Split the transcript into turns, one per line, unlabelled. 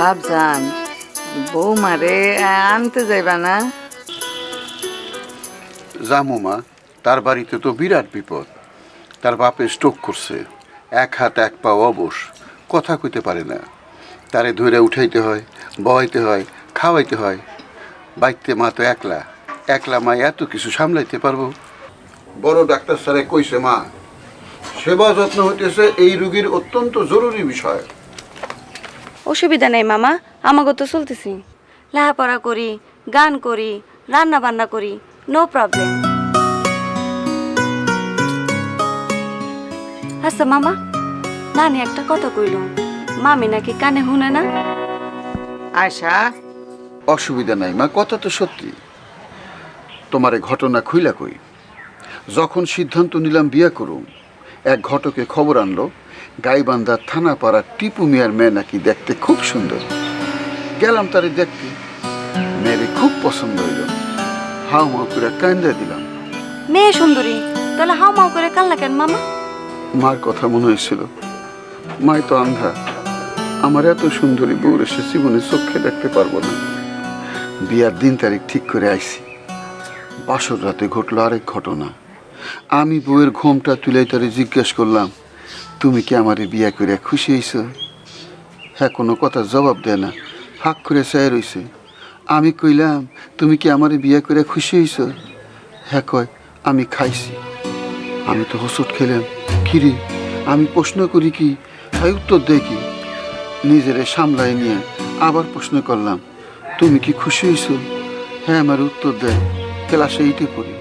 ভাবজান বৌমারে আনতে যাইবা না?
জামু মা, তার বাড়িতে তো বিরাট বিপদ। তার বাপে স্ট্রোক করছে, এক হাত এক পা অবশ, কথা কইতে পারে না। তারে ধরে উঠাইতে হয়, বহাইতে হয়, খাওয়াইতে হয়। বাইতে মা তো একলা, একলা মা এত কিছু সামলাইতে পারবো? বড় ডাক্তার স্যারে কইছে মা, সেবা যত্ন হইতেছে এই রোগীর অত্যন্ত জরুরি বিষয়।
অসুবিধা নেই মামা, আমাকে তো চলতেছি, লেখাপড়া করি, গান করি, রান্না বান্না করি, নো প্রবলেম। আচ্ছা মামা, নানি একটা কথা কইল, মামি নাকি কানে শুনে না।
আয়শা,
অসুবিধা নাই মা, কথা তো সত্যি। তোমারে ঘটনা খুইলা কই, যখন সিদ্ধান্ত নিলাম বিয়া করুম, এক ঘটকে খবর আনলো গাইবান্ধার থানাপাড়ার টিপু মিয়ার মেয়ে নাকি দেখতে খুব সুন্দর। গেলাম তারে দেখতে, মেয়েরে খুব পছন্দ হইল, হাউ মাউ করে কান্দা দিলাম।
মেয়ে সুন্দরী, তাহলে হাও মাও করে কান্না কেন মামা?
মার কথা মনে হয়েছিল, মাই তো আন্ধা, আমার এত সুন্দরী বউরে সে জীবনে চোখে দেখতে পারবো না। বিয়ার দিন তারিখ ঠিক করে আইছি, বাসর রাতে ঘটলো আরেক ঘটনা। আমি বউয়ের ঘোমটা তুলে তারে জিজ্ঞেস করলাম, তুমি কি আমারে বিয়া করে খুশি হয়েছ? হ্যাঁ, কোনো কথা জবাব দেয় না, ফাঁক করে চাই রইছে। আমি কইলাম, তুমি কি আমারে বিয়া করে খুশি হয়েছ? হ্যাঁ কয়, আমি খাইছি। আমি তো হোঁচট খেলাম, কিরে আমি প্রশ্ন করি কি, তাই উত্তর দেয় কি? নিজেরে সামলাই নিয়ে আবার প্রশ্ন করলাম, তুমি কি খুশি হয়েছ? হ্যাঁ আমার উত্তর দেয়, ক্লাসে এইটে পড়ি।